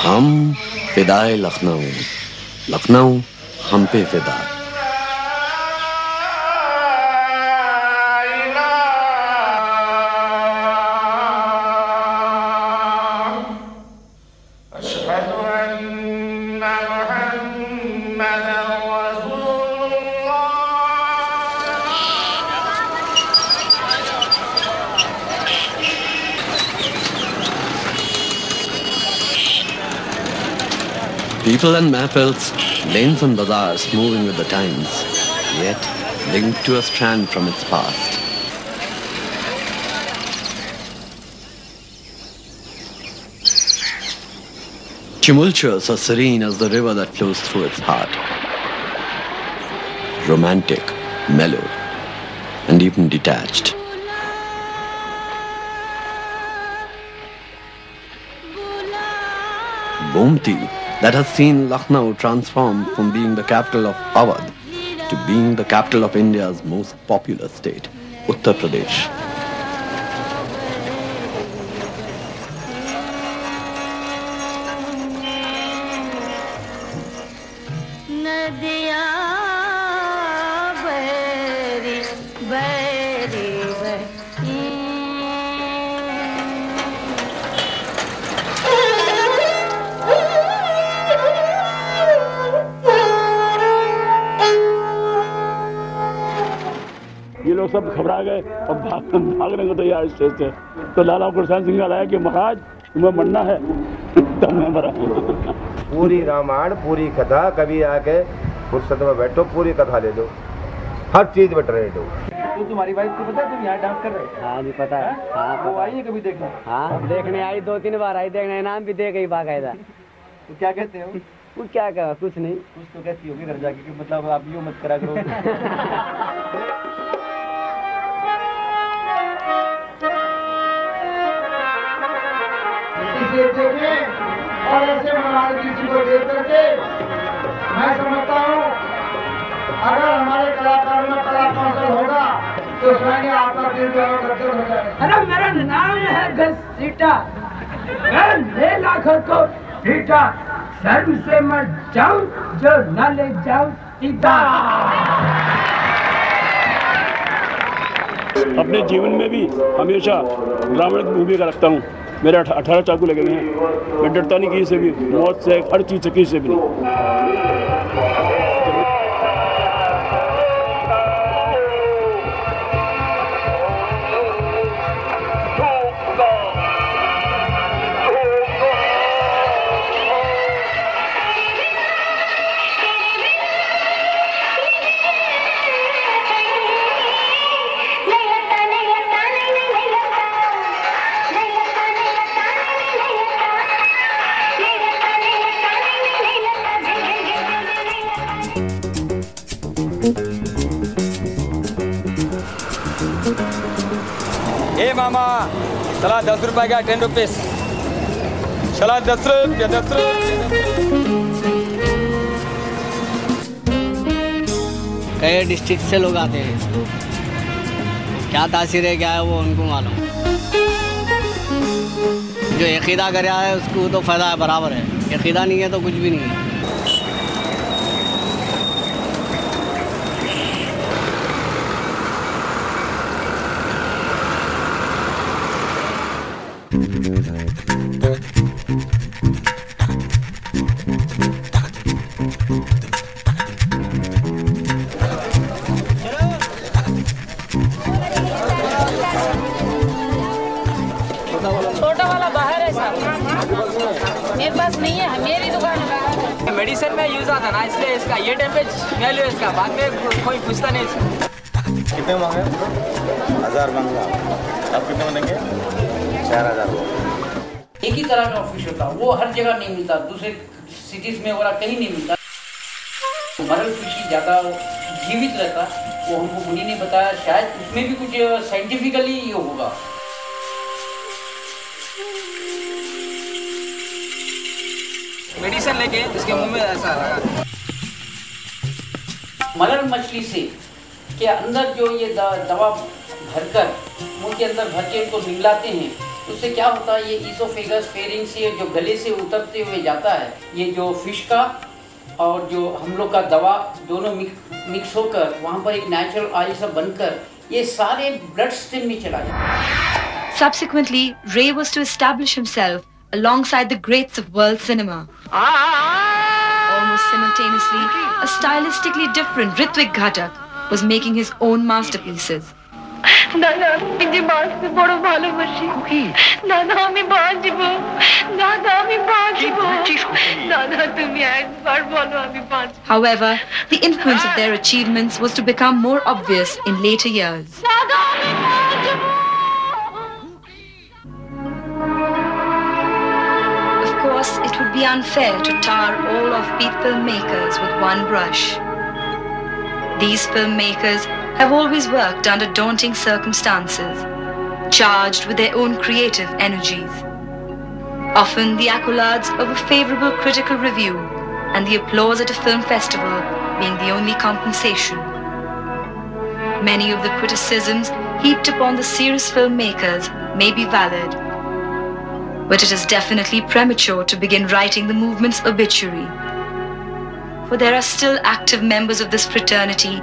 हम फिदाए लखनऊ, लखनऊ हम पे फिदा। People and mahfils, lanes and bazaars moving with the times, yet linked to a strand from its past. Tumultuous or serene as the river that flows through its heart. Romantic, mellow, and even detached. Gomti, that has seen Lucknow transform from being the capital of Awadh to being the capital of India's most populous state, Uttar Pradesh. ये लोग सब घबरा गए और भागने को तैयार stage से। तो लाला गुरसान सिंह लाया कि महाराज तुम्हें मरना है तब मैं मरा। पूरी रामायण पूरी कथा कभी आके फुर्सत में बैठो पूरी कथा ले लो, हर चीज में ट्रेंड हो। तो तुम्हारी वाइफ को पता है तुम यहाँ डांस कर रहे हो? हाँ जी पता है। हाँ वो आई है कभी देखने? हाँ देखने आई, 2-3 बार आई देखने, इनाम भी दे गई बाकायदा। तो क्या कहते हो? वो क्या कहा, कुछ नहीं। कुछ तो कहती होगी घर जाके कि मतलब आप यूँ मत करा करो। और ऐसे महाराज जी को देख करके मैं समझता हूँ अगर हमारे कलाकार में कला कौशल होगा तो स्वयं आपका दिल जो है गदगद हो जाएगा। अरे मेरा नाम है घसीटा, मैं ले लाखों को पीटा, शर्म से मर जाऊं जो न ले जाऊं सीधा। अपने जीवन में भी हमेशा रावण की भूमिका रखता हूँ। मेरे 18 चाकू लगे हुए हैं। मैं डरता नहीं किसी से भी, मौत से, हर चीज़ से, किसी से भी नहीं। ए मामा, चला 10 रुपए का 10 रुपीस, चला 10 रुपये 10 रुपये। कई डिस्ट्रिक्ट से लोग आते हैं, क्या तासीर है क्या है वो उनको मालूम। जो अक़ीदा कराया है उसको तो फ़ायदा है, बराबर है। अक़ीदा नहीं है तो कुछ भी नहीं है। छोटा वाला बाहर है साहब, मेरे पास नहीं है, मेरी दुकान है। मेडिसिन में यूज आता ना, इसलिए इसका ये टेम्परेचर वैल्यू है इसका, बाद में कोई पूछता नहीं इसका। कितने मांगे? 1000 मांगा। आप कितने मांगेंगे? 4000। एक ही तरह का ऑफिस होता, वो हर जगह नहीं मिलता, दूसरे सिटीज में और कहीं नहीं मिलता। मरल फिश ज्यादा जीवित रहता, वो हमको मुनि ने बताया, शायद उसमें भी कुछ साइंटिफिकली ये होगा। मेडिसिन लेके इसके मुंह में ऐसा लगा। मरल मछली से के अंदर जो ये दवा भरकर मुंह के अंदर भर के इनको निगलाते हैं, तो उससे क्या होता है, ये ईसोफेगस फेरिंग से जो गले से उतरते हुए जाता है, ये जो फिश का और जो हम लोग का दवा दोनों मिक्स होकर वहाँ पर एक नेचुरल ऑयल सा बनकर ये सारे ब्लड स्ट्रीम में चला जाता है। Subsequently, Ray was to establish himself alongside the greats of world cinema. Almost simultaneously, a stylistically different Ritwik Ghatak was making his own masterpieces. দাদা আমি যে বাঁচতে বড় ভালোবাসি দাদা আমি বাঁচবো দাদা আমি বাঁচবো দাদা তুমি একবার বলো আমি বাঁচবো However, the influence of their achievements was to become more obvious in later years. দাদা আমি বাঁচবো Of course, it would be unfair to tar all offbeat filmmakers with one brush. These filmmakers have always worked under daunting circumstances, charged with their own creative energies. Often the accolades of a favorable critical review and the applause at a film festival being the only compensation. Many of the criticisms heaped upon the serious filmmakers may be valid, but it is definitely premature to begin writing the movement's obituary. For there are still active members of this fraternity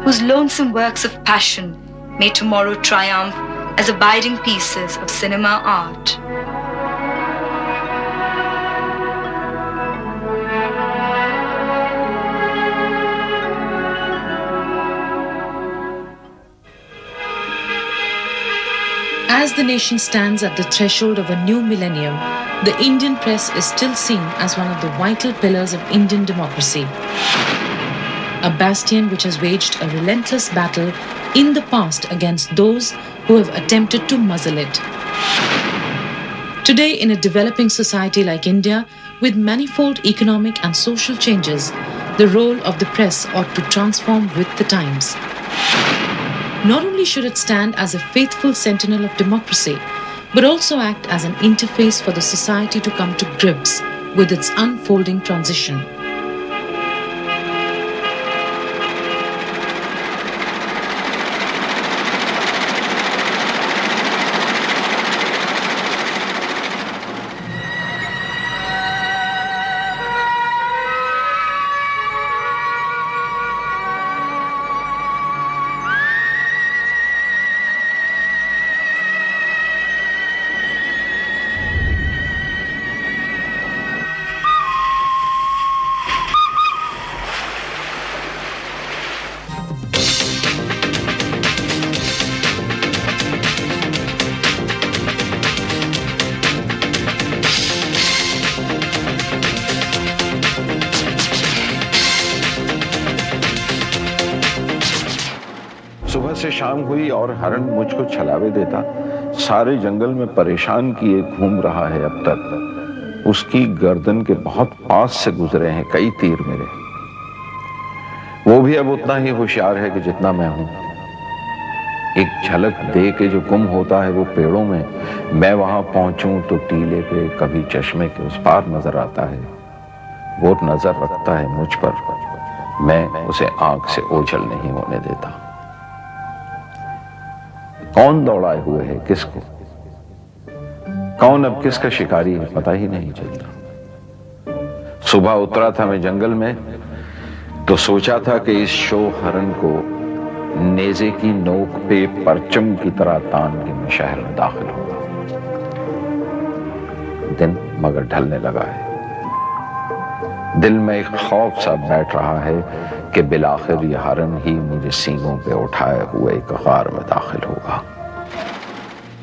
whose lonesome works of passion may tomorrow triumph as abiding pieces of cinema art. As the nation stands at the threshold of a new millennium, the Indian press is still seen as one of the vital pillars of Indian democracy. A bastion which has waged a relentless battle in the past against those who have attempted to muzzle it. Today, in a developing society like India, with manifold economic and social changes, the role of the press ought to transform with the times. Not only should it stand as a faithful sentinel of democracy, but also act as an interface for the society to come to grips with its unfolding transition. सुबह से शाम हुई और हरण मुझको छलावे देता, सारे जंगल में परेशान किए घूम रहा है अब तक। उसकी गर्दन के बहुत पास से गुजरे हैं कई तीर मेरे। वो भी अब उतना ही होशियार है कि जितना मैं हूं। एक झलक दे के जो गुम होता है वो पेड़ों में, मैं वहां पहुंचूं तो टीले पे कभी चश्मे के उस पार नजर आता है। वो नजर रखता है मुझ पर, मैं उसे आंख से ओझल नहीं होने देता। कौन दौड़ाए हुए है किसको, कौन अब किसका शिकारी है पता ही नहीं चलता। सुबह उतरा था मैं जंगल में तो सोचा था कि इस शो हरण को नेजे की नोक पे परचम की तरह तान के मैं शहर में दाखिल होगा। दिन मगर ढलने लगा है। दिल में एक खौफ सा बैठ रहा है कि बिलाखिर ये हरण ही मुझे सींगों पे उठाए हुए एक गार में दाखिल होगा।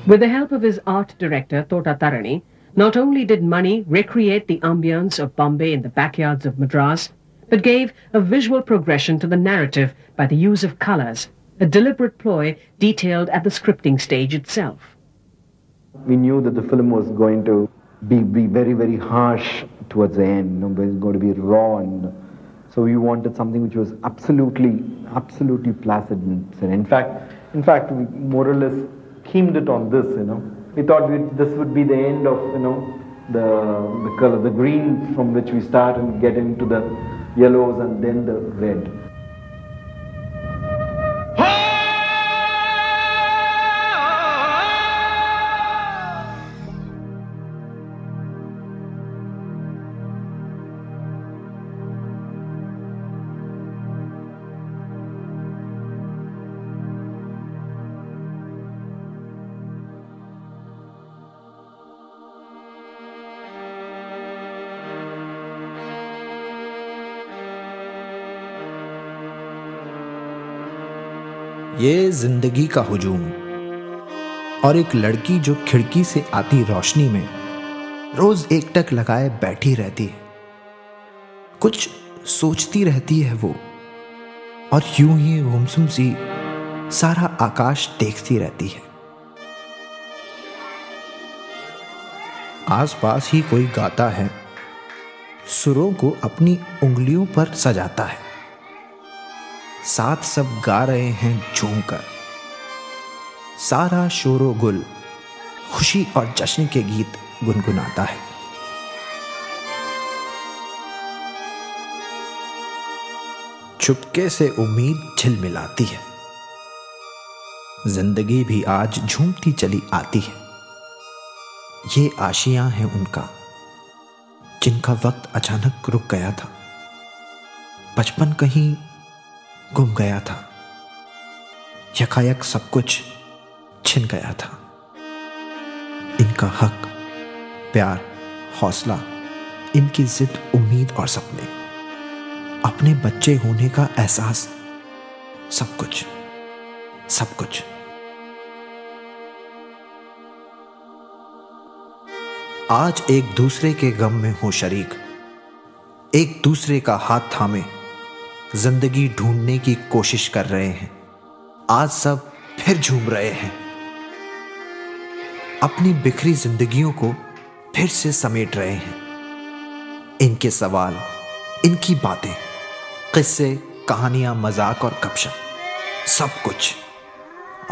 With the help of his art director Tota Tarani, not only did Mani recreate the ambience of Bombay in the backyards of Madras, but gave a visual progression to the narrative by the use of colors, a deliberate ploy detailed at the scripting stage itself. We knew that the film was going to be very, very harsh towards the end. It was going to be raw, and so we wanted something which was absolutely placid. And in fact, we more or less themed it on this. We thought this would be the end of the color, the green from which we start and get into the yellows and then the red. ये जिंदगी का हुजूम और एक लड़की जो खिड़की से आती रोशनी में रोज एकटक लगाए बैठी रहती है, कुछ सोचती रहती है वो, और यूं ही गुमसुम सी सारा आकाश देखती रहती है। आसपास ही कोई गाता है, सुरों को अपनी उंगलियों पर सजाता है, साथ सब गा रहे हैं झूमकर, सारा शोरो गुल खुशी और जश्न के गीत गुनगुनाता है। चुपके से उम्मीद झिलमिलाती है, जिंदगी भी आज झूमती चली आती है। ये आशियां हैं उनका जिनका वक्त अचानक रुक गया था, बचपन कहीं गुम गया था, यकायक सब कुछ छिन गया था। इनका हक, प्यार, हौसला, इनकी जिद, उम्मीद और सपने, अपने बच्चे होने का एहसास, सब कुछ, सब कुछ। आज एक दूसरे के गम में हो शरीक, एक दूसरे का हाथ थामे जिंदगी ढूंढने की कोशिश कर रहे हैं। आज सब फिर झूम रहे हैं, अपनी बिखरी जिंदगियों को फिर से समेट रहे हैं। इनके सवाल, इनकी बातें, किस्से, कहानियां, मजाक और गपशप, सब कुछ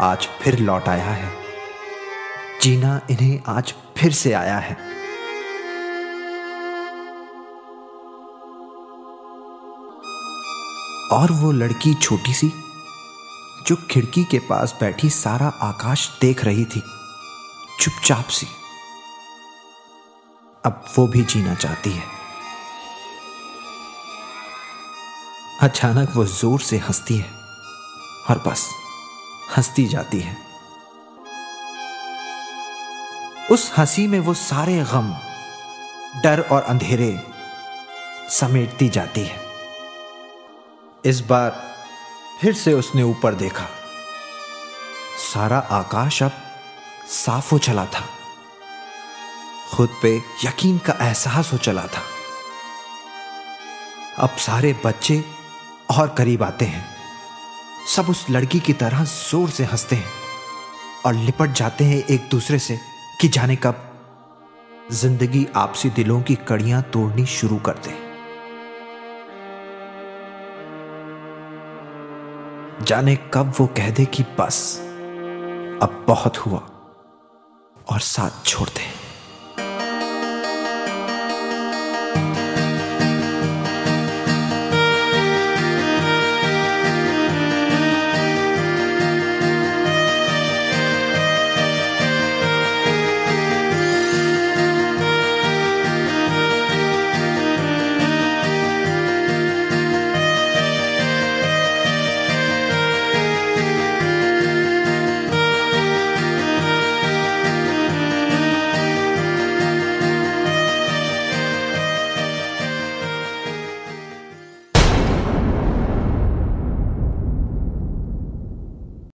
आज फिर लौट आया है। जीना इन्हें आज फिर से आया है। और वो लड़की छोटी सी जो खिड़की के पास बैठी सारा आकाश देख रही थी, चुपचाप सी, अब वो भी जीना चाहती है। अचानक वो जोर से हंसती है और बस हंसती जाती है। उस हंसी में वो सारे गम, डर और अंधेरे समेटती जाती है। इस बार फिर से उसने ऊपर देखा, सारा आकाश अब साफ हो चला था, खुद पे यकीन का एहसास हो चला था। अब सारे बच्चे और करीब आते हैं, सब उस लड़की की तरह जोर से हंसते हैं और लिपट जाते हैं एक दूसरे से कि जाने कब जिंदगी आपसी दिलों की कड़ियां तोड़नी शुरू कर दे, जाने कब वो कह दे कि बस अब बहुत हुआ और साथ छोड़ दे।